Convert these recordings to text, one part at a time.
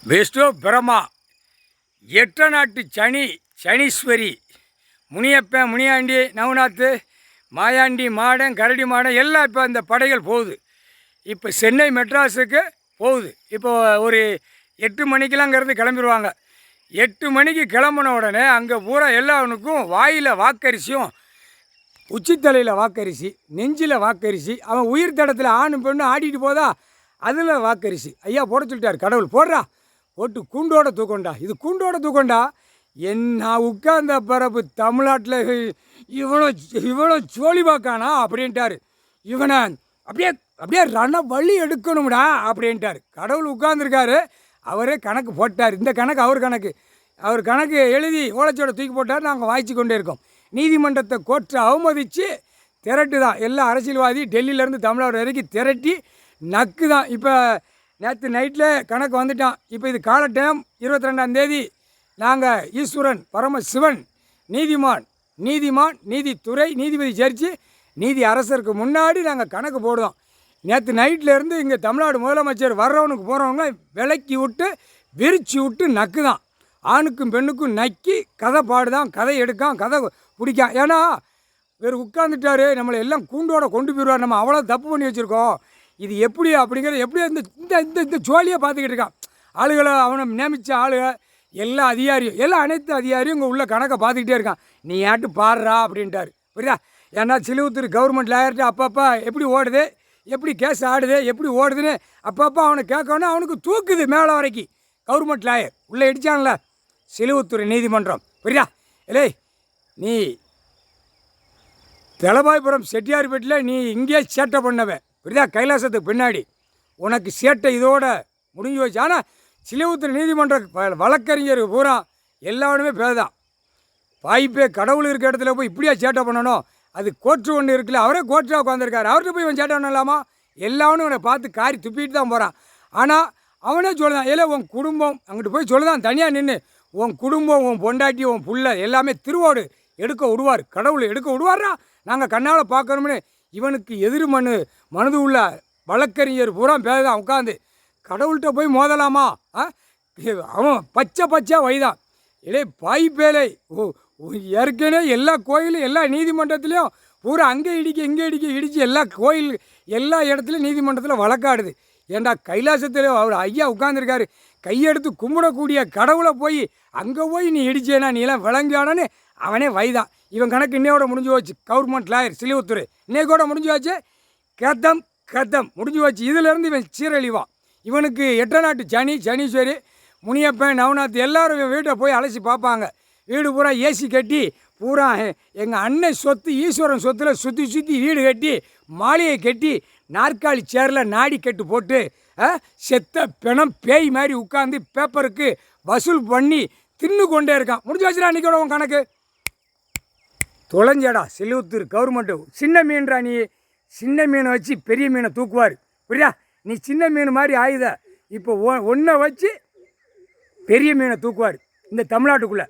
விஷ்ணு பிரம்மா எட்ட நாட்டு சனீஸ்வரி முனியப்பன் முனியாண்டி நவநாத்து மாயாண்டி மாடன் கரடி மாடன் எல்லாம் இப்போ அந்த படைகள் போகுது. இப்போ சென்னை மெட்ராஸுக்கு போகுது. இப்போ ஒரு 8 மணிக்கெலாங்கிறது கிளம்பிடுவாங்க. 8 மணிக்கு கிளம்புன உடனே அங்கே பூரா எல்லாவனுக்கும் வாயில் வாக்கரிசியும், உச்சித்தலையில் வாக்கரிசி, நெஞ்சில் வாக்கரிசி, அவன் உயிர் தடத்தில் ஆணும் பெண்ணு ஆடிட்டு போதா அதில் வாக்கரிசி. ஐயா போட சொல்லிட்டார் கடவுள், போடுறா போட்டு கூண்டோட தூக்கண்டா, இது கூண்டோட தூக்கண்டா. நான் உட்கார்ந்த பரப்பு தமிழ்நாட்டில் இவ்வளோ சோழி பார்க்கானா அப்படின்ட்டார். இவனை அப்படியே அப்படியே ரண வழி எடுக்கணும்டா அப்படின்ட்டார். கடவுள் உட்கார்ந்துருக்காரு, அவரே கணக்கு போட்டார். இந்த கணக்கு அவர் கணக்கு எழுதி ஓலைச்சோட தூக்கி போட்டார். நாங்கள் வாய்ச்சி கொண்டே இருக்கோம். நீதிமன்றத்தை கோர்ட்டை அவமதித்து திரட்டு தான் எல்லா அரசியல்வாதி டெல்லியிலேருந்து தமிழ்நாடு வரைக்கும் திரட்டி நக்கு தான். இப்போ நேற்று நைட்டில் கணக்கு வந்துட்டான். இப்போ இது கால டைம் 22ஆம் தேதி நாங்கள் ஈஸ்வரன் பரமசிவன் நீதிமான் நீதித்துறை நீதிபதி ஜட்ஜி நீதி அரசருக்கு முன்னாடி நாங்கள் கணக்கு போடுவோம். நேற்று நைட்லேருந்து இங்கே தமிழ்நாடு முதலமைச்சர் வர்றவனுக்கு போகிறவங்கள விலக்கி விட்டு விரிச்சு விட்டு நக்கு தான். ஆணுக்கும் பெண்ணுக்கும் நக்கி கதை பாடுதான், கதை எடுக்கான், கதை பிடிக்கான். ஏன்னா வேறு உட்காந்துட்டாரு, நம்மளை எல்லாம் கூண்டோட கொண்டு போயிடுவார். நம்ம அவ்வளோ தப்பு பண்ணி வச்சுருக்கோம். இது எப்படி அப்படிங்கிறது எப்படியோ இந்த ஜோலியாக பார்த்துக்கிட்டு இருக்கான். ஆளுகளை அவனை நியமித்த ஆளுக எல்லா அதிகாரியும் அனைத்து அதிகாரியும் இங்கே உள்ள கணக்கை பார்த்துக்கிட்டே இருக்கான். நீ ஏட்டு பாடுறா அப்படின்ட்டார். புரியுதா? ஏன்னா சிலுவத்தூர் கவர்மெண்ட் லாயர்கிட்ட அப்பப்போ எப்படி ஓடுது, எப்படி கேஸ் ஆடுது, எப்படி ஓடுதுன்னு அப்பப்போ அவனை கேட்கணும். அவனுக்கு தூக்குது மேலே வரைக்கும். கவர்மெண்ட் லாயர் உள்ளே இடித்தான்ல சிலுவத்தூர் நீதிமன்றம். புரியுதா? இல்லை நீ தலபாய்புரம் செட்டியார்பேட்டில் நீ இங்கேயே சேட்டை பண்ணவன். புரியுதா? கைலாசத்துக்கு பின்னாடி உனக்கு சேட்டை இதோட முடிஞ்சு வச்சு. ஆனால் சிலுவத்தூர் நீதிமன்ற வழக்கறிஞர் பூரா எல்லாருமே பேதான். வாய்ப்பே கடவுள் இருக்க இடத்துல போய் இப்படியா சேட்டை பண்ணணும்? அது கோர்ட்டு ஒன்று இருக்குல்ல, அவரே கோர்ட்டாக உட்காந்துருக்காரு. அவர்கிட்ட போய் இவன் சேட்டை பண்ணலாமா? எல்லாவனும் இவனை பார்த்து காரி துப்பிட்டு தான் போகிறான். ஆனால் அவனே சொல்லுதான், இல்லை உன் குடும்பம் அங்கிட்டு போய் சொல்லுதான் தனியாக நின்று, உன் குடும்பம், உன் பொண்டாட்டி, உன் புள்ள எல்லாமே திருவோடு எடுக்க விடுவார். கடவுள் எடுக்க விடுவாரா? நாங்கள் கண்ணால் பார்க்கணும்னு இவனுக்கு எதிர் மனது உள்ள வழக்கறிஞர் பூரா பேதான் உட்காந்து. கடவுள்கிட்ட போய் மோதலாமா? அவன் பச்சை வைதான். இல்லை பாய்ப்பேலை ஏற்கனவே எல்லா கோயிலும் எல்லா நீதிமன்றத்துலேயும் பூரா அங்கே இடிச்சு எல்லா கோயில் எல்லா இடத்துலையும் நீதிமன்றத்தில் வழக்காடுது. ஏண்டா கைலாசத்தில் அவர் ஐயா உட்காந்துருக்காரு, கையெடுத்து கும்பிடக்கூடிய கடவுளை போய் அங்கே போய் நீ இடிச்சேனா நீ எல்லாம் விளங்கியானு அவனே வைதான். இவன் கணக்கு இன்னையோட முடிஞ்சு போச்சு. கவர்மெண்ட் லாயர் சிலுவத்தூர் இன்னைக்கூட முடிஞ்சு வச்சு. கதம் முடிஞ்சு வச்சு. இதிலேருந்து இவன் சீரழிவான். இவனுக்கு எட்ட நாட்டு சனீஸ்வரி முனியப்பன் நவநாத் எல்லோரும் இவன் வீட்டை போய் அலசி பார்ப்பாங்க. வீடு பூரா ஏசி கட்டி பூரா எங்கள் அண்ணன் சொத்து ஈஸ்வரன் சொத்தில் சுற்றி வீடு கட்டி மாளிகை கட்டி நாற்காலி சேரில் நாடி கட்டு போட்டு செத்த பிணம் பேய் மாதிரி உட்காந்து பேப்பருக்கு வசூல் பண்ணி தின்னு கொண்டே இருக்கான். முடிஞ்சு வச்சுடா அன்றைக்கோட உன் கணக்கு. தொலைஞ்சடா சிலுவத்தூர் கவர்மெண்ட்டு. சின்ன மீன்றா நீ. சின்ன மீனை வச்சு பெரிய மீனை தூக்குவார். புரியா? நீ சின்ன மீன் மாதிரி ஆயுத இப்போ ஒன்றை வச்சு பெரிய மீனை தூக்குவார் இந்த தமிழ்நாட்டுக்குள்ளே.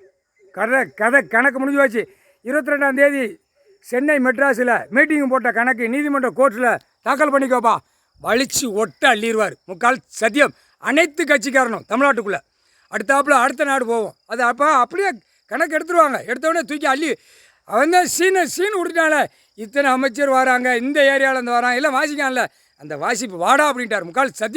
கதை கணக்கு முடிஞ்சு வச்சு. 22ஆம் தேதி சென்னை மெட்ராஸில் மீட்டிங் போட்ட கணக்கு நீதிமன்ற கோர்ட்டில் தாக்கல் பண்ணிக்கோப்பா. வலிச்சு ஒட்ட அள்ளிடுவார். முக்கால் சத்தியம் அனைத்து கட்சிக்காரனும் தமிழ்நாட்டுக்குள்ளே. அடுத்த நாடு போவோம். அது அப்படியே கணக்கு எடுத்துருவாங்க. எடுத்தவொடனே தூக்கி அள்ளி அவன் தான் சீன் விட்டுட்டால. இத்தனை அமைச்சர் வராங்க, இந்த ஏரியாவிலேருந்து வரான், எல்லாம் வாசிக்கான்ல, அந்த வாசிப்பு வாடா அப்படின்ட்டார். முக்கால் சத்தியம்.